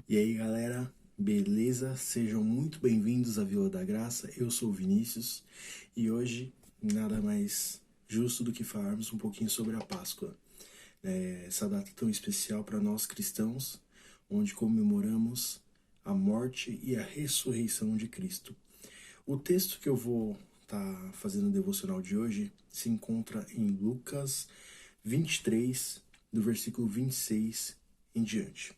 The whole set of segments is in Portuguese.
E aí, galera, beleza? Sejam muito bem-vindos à Vila da Graça. Eu sou o Vinícius e hoje nada mais justo do que falarmos um pouquinho sobre a Páscoa. Essa data tão especial para nós cristãos, onde comemoramos a morte e a ressurreição de Cristo. O texto que eu vou estar fazendo o devocional de hoje se encontra em Lucas 23, do versículo 26 em diante.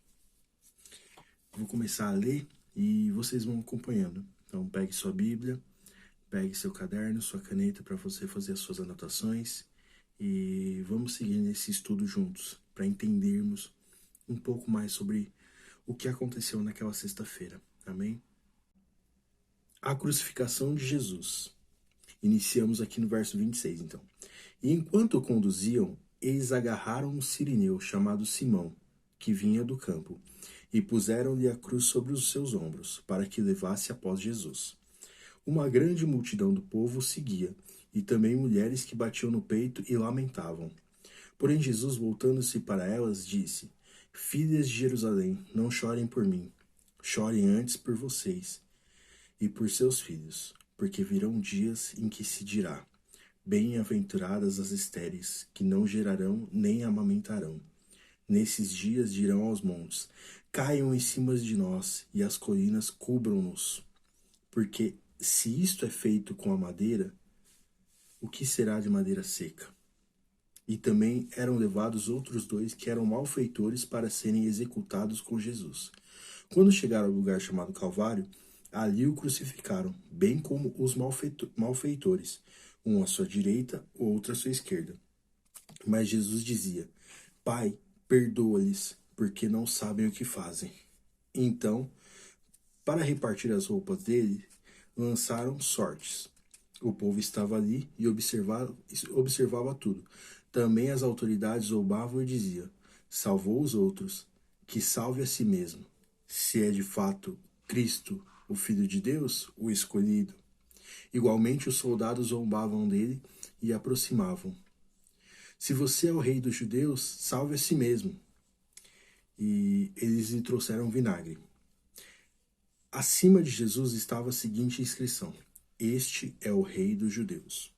Vou começar a ler e vocês vão acompanhando. Então pegue sua Bíblia, pegue seu caderno, sua caneta para você fazer as suas anotações e vamos seguir nesse estudo juntos para entendermos um pouco mais sobre o que aconteceu naquela sexta-feira. Amém? A crucificação de Jesus. Iniciamos aqui no verso 26, então. E enquanto o conduziam, eles agarraram um sirineu chamado Simão, que vinha do campo, e puseram-lhe a cruz sobre os seus ombros, para que levasse após Jesus. Uma grande multidão do povo o seguia, e também mulheres que batiam no peito e lamentavam. Porém Jesus, voltando-se para elas, disse: Filhas de Jerusalém, não chorem por mim, chorem antes por vocês e por seus filhos, porque virão dias em que se dirá: Bem-aventuradas as estéreis, que não gerarão nem amamentarão. Nesses dias dirão aos montes: Caiam em cima de nós, e as colinas cubram-nos. Porque se isto é feito com a madeira, o que será de madeira seca? E também eram levados outros dois que eram malfeitores para serem executados com Jesus. Quando chegaram ao lugar chamado Calvário, ali o crucificaram, bem como os malfeitores, um à sua direita, outro à sua esquerda. Mas Jesus dizia: Pai, perdoa-lhes, porque não sabem o que fazem. Então, para repartir as roupas dele, lançaram sortes. O povo estava ali e observava tudo. Também as autoridades zombavam e diziam: Salvou os outros, que salve a si mesmo. Se é de fato Cristo, o Filho de Deus, o escolhido. Igualmente os soldados zombavam dele e aproximavam. Se você é o rei dos judeus, salve a si mesmo. E eles lhe trouxeram vinagre. Acima de Jesus estava a seguinte inscrição: Este é o rei dos judeus.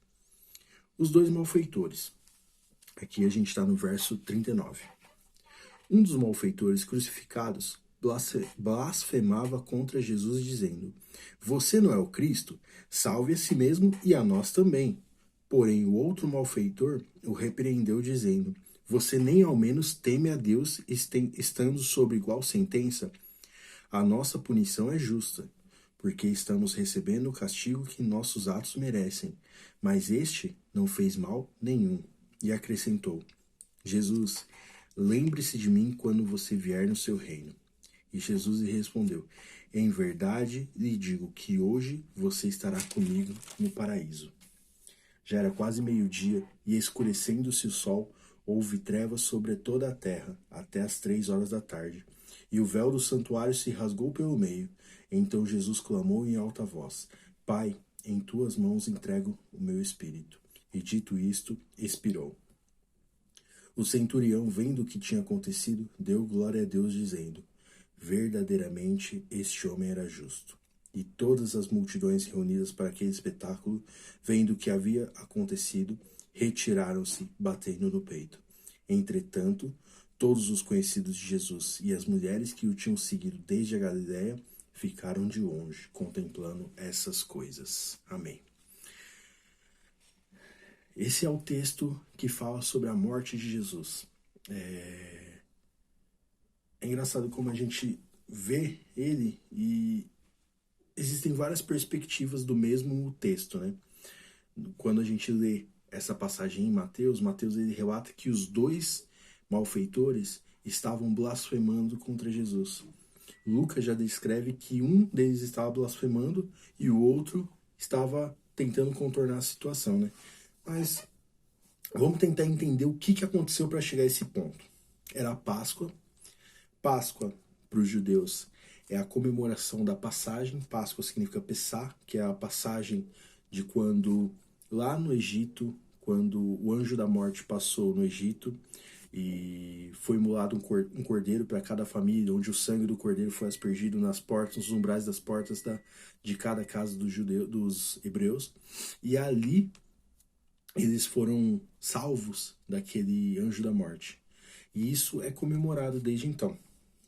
Os dois malfeitores. Aqui a gente está no verso 39. Um dos malfeitores crucificados blasfemava contra Jesus, dizendo: Você não é o Cristo? Salve a si mesmo e a nós também. Porém, o outro malfeitor o repreendeu, dizendo: Você nem ao menos teme a Deus, estando sob igual sentença? A nossa punição é justa, porque estamos recebendo o castigo que nossos atos merecem. Mas este não fez mal nenhum. E acrescentou: Jesus, lembre-se de mim quando você vier no seu reino. E Jesus lhe respondeu: Em verdade lhe digo que hoje você estará comigo no paraíso. Já era quase meio-dia, e escurecendo-se o sol, houve trevas sobre toda a terra, até as 3 horas da tarde. E o véu do santuário se rasgou pelo meio. Então Jesus clamou em alta voz: Pai, em tuas mãos entrego o meu espírito. E dito isto, expirou. O centurião, vendo o que tinha acontecido, deu glória a Deus, dizendo: Verdadeiramente este homem era justo. E todas as multidões reunidas para aquele espetáculo, vendo o que havia acontecido, retiraram-se, batendo no peito. Entretanto, todos os conhecidos de Jesus e as mulheres que o tinham seguido desde a Galiléia ficaram de longe, contemplando essas coisas. Amém. Esse é o texto que fala sobre a morte de Jesus. É engraçado como a gente vê ele e existem várias perspectivas do mesmo texto, né? Quando a gente lê essa passagem em Mateus, Mateus ele relata que os dois malfeitores estavam blasfemando contra Jesus. Lucas já descreve que um deles estava blasfemando e o outro estava tentando contornar a situação, né? Mas vamos tentar entender o que aconteceu para chegar a esse ponto. Era a Páscoa. Páscoa, para os judeus, é a comemoração da passagem. Páscoa significa Pessá, que é a passagem de quando, lá no Egito, quando o anjo da morte passou no Egito e foi imolado um cordeiro para cada família, onde o sangue do cordeiro foi aspergido nas portas, nos umbrais das portas de cada casa dos hebreus, e ali eles foram salvos daquele anjo da morte. E isso é comemorado desde então.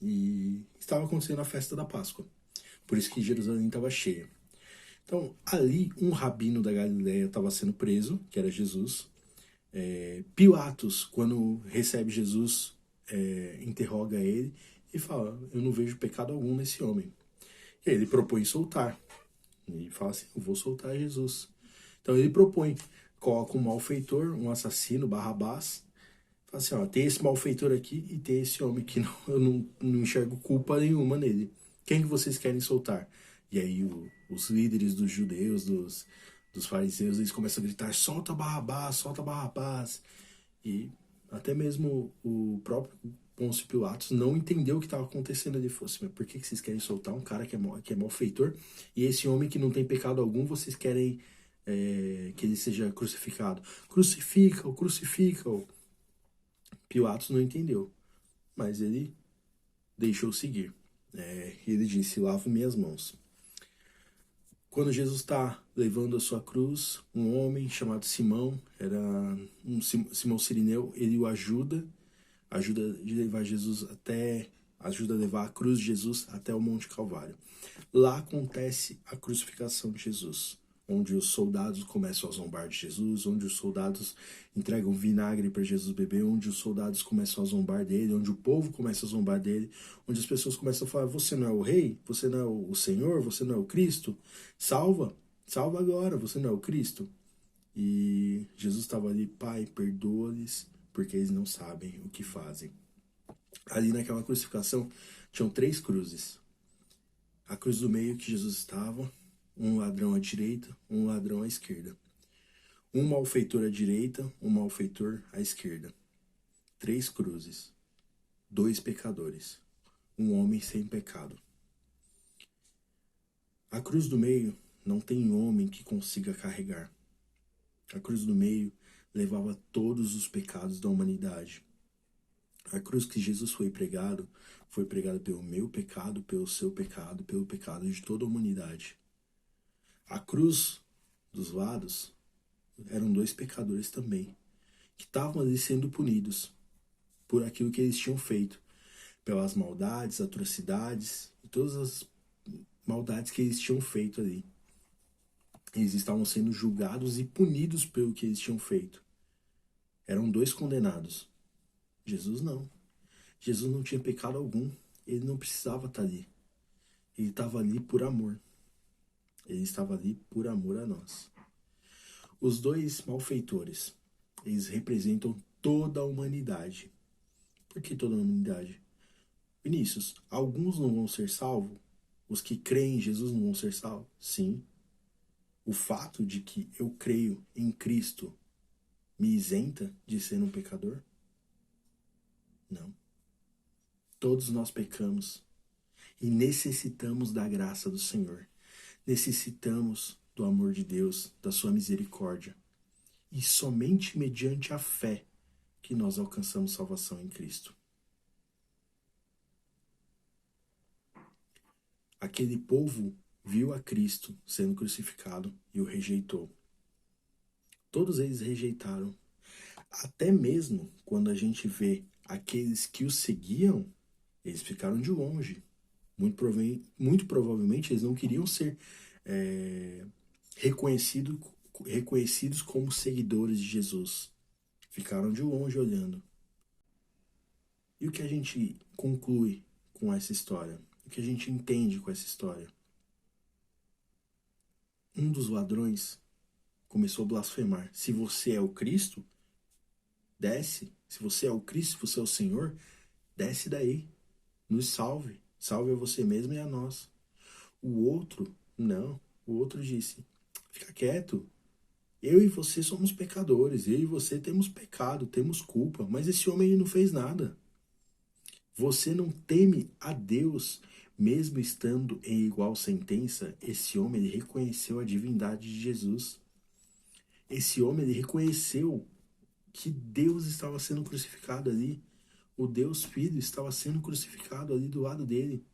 E estava acontecendo a festa da Páscoa. Por isso que Jerusalém estava cheia. Então, ali, um rabino da Galileia estava sendo preso, que era Jesus. Pilatos, quando recebe Jesus, interroga ele e fala: eu não vejo pecado algum nesse homem. E aí ele propõe soltar. E fala assim: eu vou soltar Jesus. Então ele propõe, coloca um malfeitor, um assassino, Barrabás. Fala assim: ó, tem esse malfeitor aqui e tem esse homem que eu não enxergo culpa nenhuma nele. Quem que vocês querem soltar? E aí os líderes dos judeus, dos fariseus, eles começam a gritar: solta Barrabás, solta Barrabás. E até mesmo o próprio Pôncio Pilatos não entendeu o que estava acontecendo ali. Falou assim: mas por que vocês querem soltar um cara que é malfeitor? E esse homem que não tem pecado algum, vocês querem que ele seja crucificado? Crucifica-o, crucifica-o. Pilatos não entendeu, mas ele deixou seguir. Ele disse: lavo minhas mãos. Quando Jesus está levando a sua cruz, um homem chamado Simão, era Simão Cirineu, ele o ajuda a levar ajuda a levar a cruz de Jesus até o Monte Calvário. Lá acontece a crucificação de Jesus, onde os soldados começam a zombar de Jesus, onde os soldados entregam vinagre para Jesus beber, onde os soldados começam a zombar dele, onde o povo começa a zombar dele, onde as pessoas começam a falar: você não é o rei? Você não é o Senhor? Você não é o Cristo? Salva agora, você não é o Cristo? E Jesus estava ali: Pai, perdoa-lhes, porque eles não sabem o que fazem. Ali naquela crucificação tinham 3 cruzes. A cruz do meio que Jesus estava, um ladrão à direita, um ladrão à esquerda. Um malfeitor à direita, um malfeitor à esquerda. 3 cruzes. 2 pecadores. Um homem sem pecado. A cruz do meio não tem homem que consiga carregar. A cruz do meio levava todos os pecados da humanidade. A cruz que Jesus foi pregado pelo meu pecado, pelo seu pecado, pelo pecado de toda a humanidade. A cruz dos lados eram 2 pecadores também, que estavam ali sendo punidos por aquilo que eles tinham feito, pelas maldades, atrocidades e todas as maldades que eles tinham feito ali. Eles estavam sendo julgados e punidos pelo que eles tinham feito. Eram 2 condenados. Jesus não. Jesus não tinha pecado algum. Ele não precisava estar ali. Ele estava ali por amor. Ele estava ali por amor a nós. Os 2 malfeitores, eles representam toda a humanidade. Por que toda a humanidade? Vinícius, alguns não vão ser salvos? Os que creem em Jesus não vão ser salvos? Sim. O fato de que eu creio em Cristo me isenta de ser um pecador? Não. Todos nós pecamos e necessitamos da graça do Senhor. Necessitamos do amor de Deus, da sua misericórdia. E somente mediante a fé que nós alcançamos salvação em Cristo. Aquele povo viu a Cristo sendo crucificado e o rejeitou. Todos eles rejeitaram. Até mesmo quando a gente vê aqueles que o seguiam, eles ficaram de longe. Muito provavelmente eles não queriam ser reconhecidos como seguidores de Jesus. Ficaram de longe olhando. E o que a gente conclui com essa história? O que a gente entende com essa história? Um dos ladrões começou a blasfemar: se você é o Cristo, desce. Se você é o Cristo, se você é o Senhor, desce daí. Nos salve. Salve a você mesmo e a nós. O outro, não. O outro disse: fica quieto. Eu e você somos pecadores. Eu e você temos pecado, temos culpa. Mas esse homem não fez nada. Você não teme a Deus, mesmo estando em igual sentença? Esse homem, ele reconheceu a divindade de Jesus. Esse homem, ele reconheceu que Deus estava sendo crucificado ali. O Deus Filho estava sendo crucificado ali do lado dele.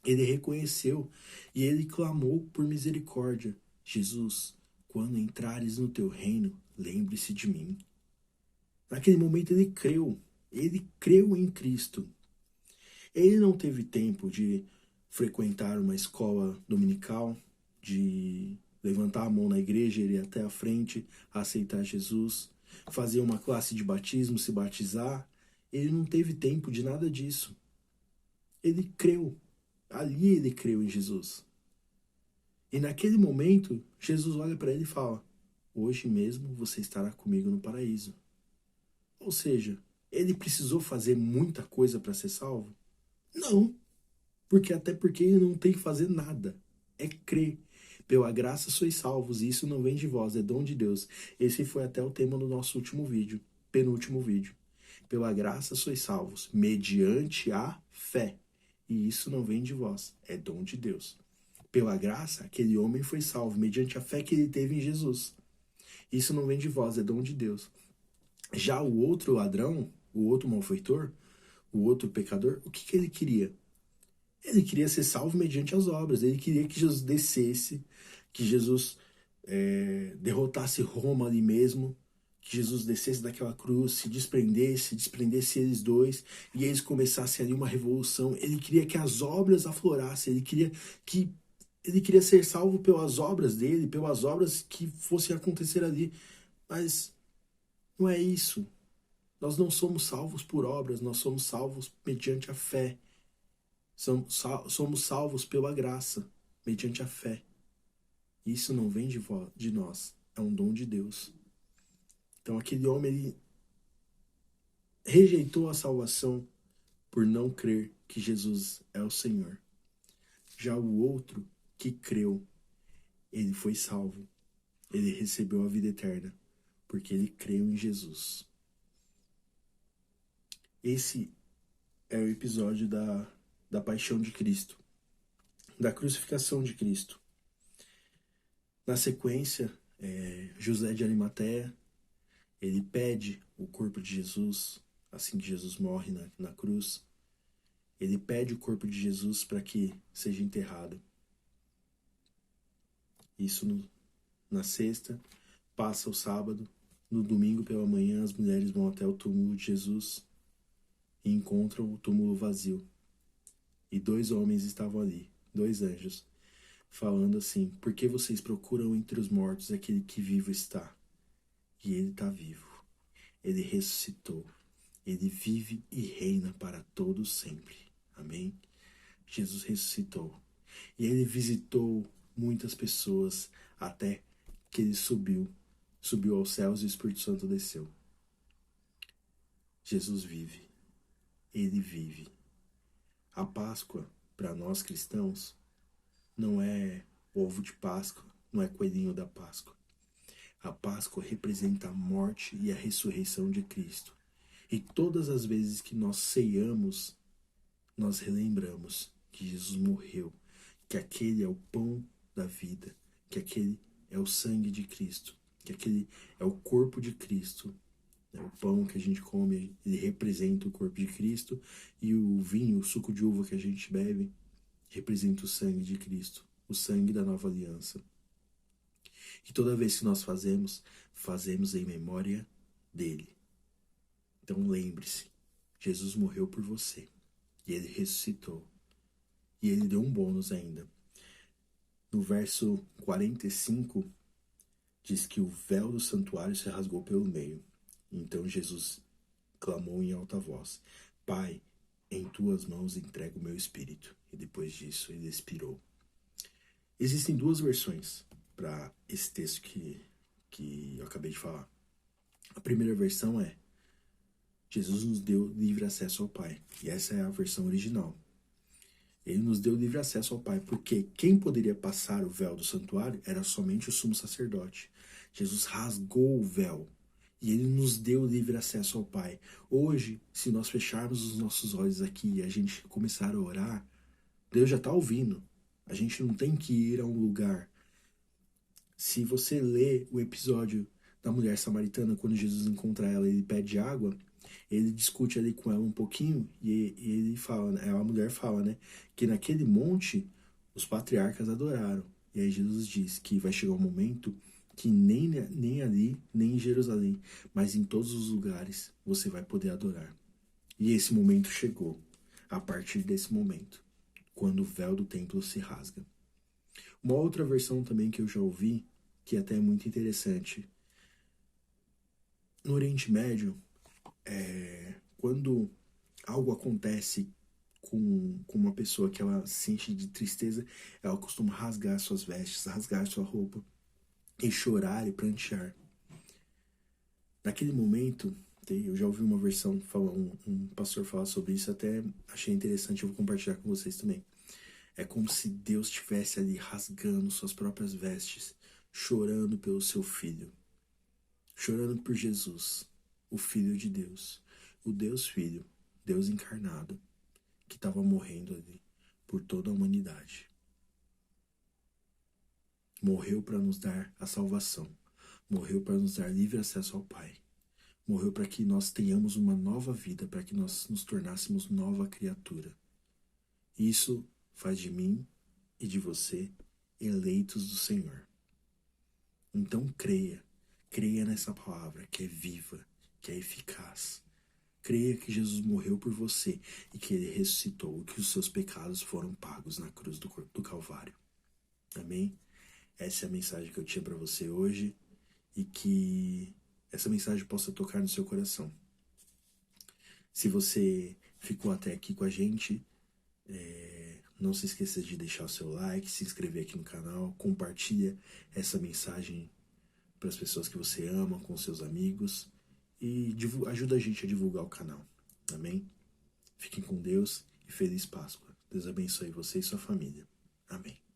Ele reconheceu e ele clamou por misericórdia. Jesus, quando entrares no teu reino, lembre-se de mim. Naquele momento ele creu em Cristo. Ele não teve tempo de frequentar uma escola dominical, de levantar a mão na igreja, ir até a frente, aceitar Jesus, fazer uma classe de batismo, se batizar. Ele não teve tempo de nada disso. Ele creu. Ali ele creu em Jesus. E naquele momento, Jesus olha para ele e fala: hoje mesmo você estará comigo no paraíso. Ou seja, ele precisou fazer muita coisa para ser salvo? Não. Até porque ele não tem que fazer nada. É crer. Pela graça sois salvos, e isso não vem de vós, é dom de Deus. Esse foi até o tema do nosso último vídeo, penúltimo vídeo. Pela graça sois salvos, mediante a fé. E isso não vem de vós, é dom de Deus. Pela graça, aquele homem foi salvo, mediante a fé que ele teve em Jesus. Isso não vem de vós, é dom de Deus. Já o outro ladrão, o outro malfeitor, o outro pecador, o que ele queria? Ele queria ser salvo mediante as obras. Ele queria que Jesus descesse, que Jesus derrotasse Roma ali mesmo, que Jesus descesse daquela cruz, se desprendesse eles dois, e eles começassem ali uma revolução. Ele queria que as obras aflorassem, ele queria ser salvo pelas obras dele, pelas obras que fossem acontecer ali. Mas não é isso. Nós não somos salvos por obras, nós somos salvos mediante a fé. Somos salvos pela graça, mediante a fé. Isso não vem de nós, é um dom de Deus. Então aquele homem, ele rejeitou a salvação por não crer que Jesus é o Senhor. Já o outro que creu, ele foi salvo. Ele recebeu a vida eterna, porque ele creu em Jesus. Esse é o episódio da paixão de Cristo, da crucificação de Cristo. Na sequência, José de Arimateia, ele pede o corpo de Jesus, assim que Jesus morre na cruz. Ele pede o corpo de Jesus para que seja enterrado. Isso na sexta, passa o sábado. No domingo pela manhã, as mulheres vão até o túmulo de Jesus e encontram o túmulo vazio. E 2 homens estavam ali, 2 anjos, falando assim: por que vocês procuram entre os mortos aquele que vivo está? E ele está vivo. Ele ressuscitou. Ele vive e reina para todos sempre. Amém? Jesus ressuscitou. E ele visitou muitas pessoas até que ele subiu aos céus e o Espírito Santo desceu. Jesus vive. Ele vive. A Páscoa, para nós cristãos, não é ovo de Páscoa, não é coelhinho da Páscoa. A Páscoa representa a morte e a ressurreição de Cristo. E todas as vezes que nós ceiamos, nós relembramos que Jesus morreu, que aquele é o pão da vida, que aquele é o sangue de Cristo, que aquele é o corpo de Cristo. O pão que a gente come, ele representa o corpo de Cristo, e o vinho, o suco de uva que a gente bebe, representa o sangue de Cristo, o sangue da nova aliança. E toda vez que nós fazemos em memória dele. Então lembre-se, Jesus morreu por você, e ele ressuscitou. E ele deu um bônus ainda. No verso 45, diz que o véu do santuário se rasgou pelo meio. Então Jesus clamou em alta voz: Pai, em tuas mãos entrego o meu espírito. E depois disso ele expirou. Existem 2 versões para esse texto que eu acabei de falar. A primeira versão é: Jesus nos deu livre acesso ao Pai. E essa é a versão original. Ele nos deu livre acesso ao Pai, porque quem poderia passar o véu do santuário era somente o sumo sacerdote. Jesus rasgou o véu e ele nos deu livre acesso ao Pai. Hoje, se nós fecharmos os nossos olhos aqui e a gente começar a orar, Deus já está ouvindo. A gente não tem que ir a um lugar. Se você ler o episódio da mulher samaritana, quando Jesus encontra ela, ele pede água, ele discute ali com ela um pouquinho e ele fala, né, a mulher fala, né, que naquele monte os patriarcas adoraram. E aí Jesus diz que vai chegar um momento que nem ali, nem em Jerusalém, mas em todos os lugares você vai poder adorar. E esse momento chegou, a partir desse momento, quando o véu do templo se rasga. Uma outra versão também que eu já ouvi, que até é muito interessante. No Oriente Médio, quando algo acontece com uma pessoa que ela sente de tristeza, ela costuma rasgar suas vestes, rasgar sua roupa e chorar e prantear. Naquele momento, eu já ouvi uma versão, um pastor falar sobre isso, até achei interessante, eu vou compartilhar com vocês também. É como se Deus estivesse ali rasgando suas próprias vestes, chorando pelo seu filho, chorando por Jesus, o Filho de Deus, o Deus Filho, Deus encarnado, que estava morrendo ali por toda a humanidade. Morreu para nos dar a salvação, morreu para nos dar livre acesso ao Pai, morreu para que nós tenhamos uma nova vida, para que nós nos tornássemos nova criatura. Isso faz de mim e de você eleitos do Senhor. Então creia nessa palavra que é viva, que é eficaz. Creia que Jesus morreu por você e que Ele ressuscitou, e que os seus pecados foram pagos na cruz do Calvário. Amém? Essa é a mensagem que eu tinha para você hoje e que essa mensagem possa tocar no seu coração. Se você ficou até aqui com a gente, não se esqueça de deixar o seu like, se inscrever aqui no canal, compartilha essa mensagem para as pessoas que você ama, com seus amigos e ajuda a gente a divulgar o canal. Amém? Fiquem com Deus e feliz Páscoa. Deus abençoe você e sua família. Amém.